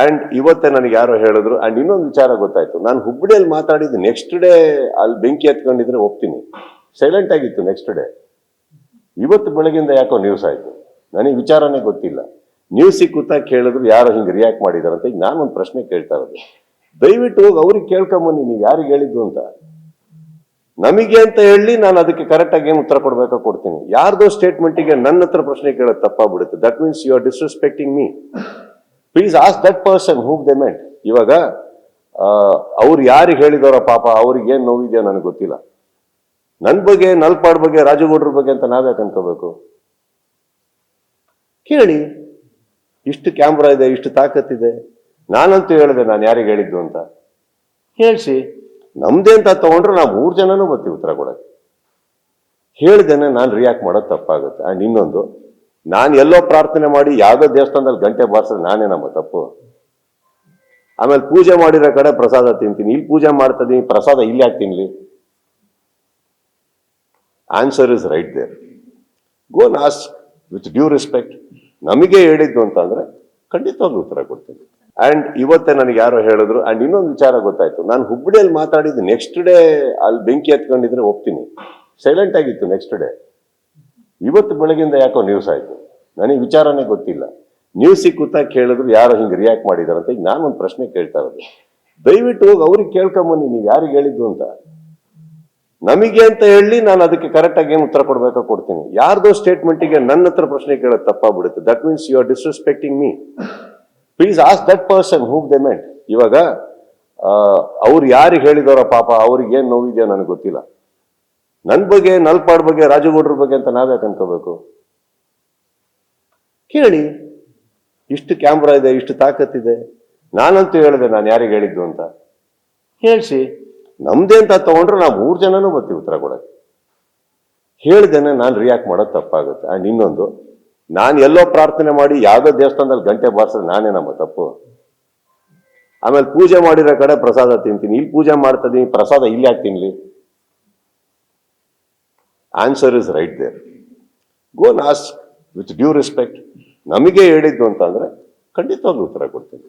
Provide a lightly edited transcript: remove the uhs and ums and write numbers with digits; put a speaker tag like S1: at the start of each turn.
S1: And ಇವತ್ತೇ ನನಗೆ ಯಾರೋ ಹೇಳಿದ್ರು. ಅಂಡ್ ಇನ್ನೊಂದು ವಿಚಾರ ಗೊತ್ತಾಯ್ತು, ನಾನು ಹುಬ್ಬಳ್ಳಿಯಲ್ಲಿ ಮಾತಾಡಿದ್ದು ನೆಕ್ಸ್ಟ್ ಡೇ ಅಲ್ಲಿ ಬೆಂಕಿ ಹತ್ಕೊಂಡಿದ್ರೆ ಒಪ್ತೀನಿ, ಸೈಲೆಂಟ್ ಆಗಿತ್ತು ನೆಕ್ಸ್ಟ್ ಡೇ. ಇವತ್ತು ಬೆಳಗಿಂದ ಯಾಕೋ ನ್ಯೂಸ್ ಆಯ್ತು, ನನಗೆ ವಿಚಾರನೇ ಗೊತ್ತಿಲ್ಲ. ನ್ಯೂಸ್ ಸಿಕ್ಕುತ್ತಾ ಕೇಳಿದ್ರು ಯಾರೋ ಹಿಂಗೆ ರಿಯಾಕ್ಟ್ ಮಾಡಿದಾರಂತ. ಈಗ ನಾನು ಒಂದು ಪ್ರಶ್ನೆ ಕೇಳ್ತಾ ಇರೋದು, ದಯವಿಟ್ಟು ಹೋಗಿ ಅವ್ರಿಗೆ ಕೇಳ್ಕೊಂಬನ್ನಿ, ನೀವು ಯಾರಿಗೆ ಹೇಳಿದ್ದು ಅಂತ. ನಮಗೆ ಅಂತ ಹೇಳಿ ನಾನು ಅದಕ್ಕೆ ಕರೆಕ್ಟ್ ಆಗಿ ಏನು ಉತ್ತರ ಕೊಡ್ಬೇಕೋ ಕೊಡ್ತೀನಿ. ಯಾರ್ದೋ ಸ್ಟೇಟ್ಮೆಂಟಿಗೆ ನನ್ನ ಹತ್ರ ಪ್ರಶ್ನೆ ಕೇಳೋದು ತಪ್ಪಾಗ್ಬಿಡುತ್ತೆ. That means you are disrespecting me. Please ask that person who they meant. ಇವಾಗ ಅವ್ರು ಯಾರಿಗೆ ಹೇಳಿದವರ ಪಾಪ, ಅವ್ರಿಗೆ ಏನ್ ನೋವಿದೆಯೋ ನನಗೆ ಗೊತ್ತಿಲ್ಲ. ನನ್ನ ಬಗ್ಗೆ, ನಲ್ಪಾಡ್ ಬಗ್ಗೆ, ರಾಜಗೌಡ್ರ ಬಗ್ಗೆ ಅಂತ ನಾವ್ಯಾಕೆ ಅನ್ಕೋಬೇಕು? ಕೇಳಿ, ಇಷ್ಟು ಕ್ಯಾಮ್ರಾ ಇದೆ, ಇಷ್ಟು ತಾಕತ್ತಿದೆ. ನಾನಂತೂ ಹೇಳಿದೆ ನಾನು ಯಾರಿಗೆ ಹೇಳಿದ್ದು ಅಂತ. ಹೇಳ್ಸಿ, ನಮ್ದೇ ಅಂತ ತಗೊಂಡ್ರೆ ನಾವು 3 ಜನನೂ ಬರ್ತೀವಿ ಉತ್ತರ ಕೊಡಕ್ಕೆ. ಹೇಳ್ದೇನೆ ನಾನು ರಿಯಾಕ್ಟ್ ಮಾಡೋದು ತಪ್ಪಾಗುತ್ತೆ. ಅಂಡ್ ಇನ್ನೊಂದು, ನಾನು ಎಲ್ಲೋ ಪ್ರಾರ್ಥನೆ ಮಾಡಿ ಯಾವುದೋ ದೇವಸ್ಥಾನದಲ್ಲಿ ಗಂಟೆ ಬಾರಿಸಿದ್ರೆ ನಾನೇ ನಮ್ಮ ತಪ್ಪು? ಆಮೇಲೆ ಪೂಜೆ ಮಾಡಿರೋ ಕಡೆ ಪ್ರಸಾದ ತಿಂತೀನಿ, ಇಲ್ಲಿ ಪೂಜೆ ಮಾಡ್ತಿದ್ದೀನಿ, ಪ್ರಸಾದ ಇಲ್ಲಿ ಯಾಕೆ ತಿನ್ಲಿ? Answer is right there. Go and ask with due respect. ನಮಗೆ ಹೇಳಿದ್ದು ಅಂತ ಅಂದ್ರೆ ಖಂಡಿತವಾಗ್ಲೂ ಉತ್ತರ ಕೊಡ್ತೀನಿ. ಅಂಡ್ ಇವತ್ತೇ ನನಗೆ ಯಾರೋ ಹೇಳಿದ್ರು. ಅಂಡ್ ಇನ್ನೊಂದು ವಿಚಾರ ಗೊತ್ತಾಯ್ತು, ನಾನು ಹುಬ್ಬಳ್ಳಿಯಲ್ಲಿ ಮಾತಾಡಿದ್ದು ನೆಕ್ಸ್ಟ್ ಡೇ ಅಲ್ಲಿ ಬೆಂಕಿ ಹತ್ಕೊಂಡಿದ್ರೆ ಒಪ್ತೀನಿ, ಸೈಲೆಂಟ್ ಆಗಿತ್ತು ನೆಕ್ಸ್ಟ್ ಡೇ. ಇವತ್ತು ಬೆಳಗಿಂದ ಯಾಕೋ ನ್ಯೂಸ್ ಆಯ್ತು, ನನಗೆ ವಿಚಾರನೇ ಗೊತ್ತಿಲ್ಲ. ನ್ಯೂಸ್ ಸಿಕ್ಕುತ್ತಾ ಕೇಳಿದ್ರು ಯಾರೋ ಹಿಂಗೆ ರಿಯಾಕ್ಟ್ ಮಾಡಿದಾರಂತ. ಈಗ ನಾನು ಒಂದು ಪ್ರಶ್ನೆ ಕೇಳ್ತಾ ಇರೋದು, ದಯವಿಟ್ಟು ಹೋಗಿ ಅವ್ರಿಗೆ ಕೇಳ್ಕೊಂಬನ್ನಿ, ನೀವು ಯಾರಿಗೆ ಹೇಳಿದ್ದು ಅಂತ. ನಮಗೆ ಅಂತ ಹೇಳಿ ನಾನು ಅದಕ್ಕೆ ಕರೆಕ್ಟ್ ಆಗಿ ಏನು ಉತ್ತರ ಕೊಡ್ಬೇಕೋ ಕೊಡ್ತೀನಿ. ಯಾರ್ದೋ ಸ್ಟೇಟ್ಮೆಂಟಿಗೆ ನನ್ನ ಹತ್ರ ಪ್ರಶ್ನೆ ಕೇಳೋದು ತಪ್ಪಾಗ್ಬಿಡುತ್ತೆ. That means you are disrespecting me. Please ask that person who they meant. ಇವಾಗ ಅವ್ರು ಯಾರಿಗೆ ಹೇಳಿದವರ ಪಾಪ, ಅವ್ರಿಗೆ ಏನ್ ನೋವಿದೆಯೋ ನನಗೆ ಗೊತ್ತಿಲ್ಲ. ನನ್ನ ಬಗ್ಗೆ, ನಲ್ಪಾಡ್ ಬಗ್ಗೆ, ರಾಜಗೌಡ್ರ ಬಗ್ಗೆ ಅಂತ ನಾವ್ಯಾಕೆ ಅನ್ಕೋಬೇಕು? ಕೇಳಿ, ಇಷ್ಟು ಕ್ಯಾಮ್ರಾ ಇದೆ, ಇಷ್ಟು ತಾಕತ್ತಿದೆ. ನಾನಂತೂ ಹೇಳಿದೆ ನಾನು ಯಾರಿಗೆ ಹೇಳಿದ್ದು ಅಂತ. ಹೇಳ್ಸಿ, ನಮ್ದೇ ಅಂತ ತಗೊಂಡ್ರೆ ನಾವು 3 ಜನನೂ ಬರ್ತೀವಿ ಉತ್ತರ ಕೊಡಕ್ಕೆ. ಹೇಳ್ದೇನೆ ನಾನು ರಿಯಾಕ್ಟ್ ಮಾಡೋದು ತಪ್ಪಾಗುತ್ತೆ. ಅಂಡ್ ಇನ್ನೊಂದು, ನಾನು ಎಲ್ಲೋ ಪ್ರಾರ್ಥನೆ ಮಾಡಿ ಯಾವುದೋ ದೇವಸ್ಥಾನದಲ್ಲಿ ಗಂಟೆ ಬಾರಿಸಿದ್ರೆ ನಾನೇ ನಮ್ಮ ತಪ್ಪು? ಆಮೇಲೆ ಪೂಜೆ ಮಾಡಿರೋ ಕಡೆ ಪ್ರಸಾದ ತಿಂತೀನಿ, ಇಲ್ಲಿ ಪೂಜೆ ಮಾಡ್ತಿದ್ದೀನಿ, ಪ್ರಸಾದ ಇಲ್ಲಿ ಯಾಕೆ ತಿನ್ಲಿ? Answer is right there. Go and ask with due respect. ನಮಗೆ ಹೇಳಿದ್ದು ಅಂತ ಅಂದ್ರೆ ಖಂಡಿತವಾಗ್ಲೂ ಉತ್ತರ ಕೊಡ್ತೀನಿ.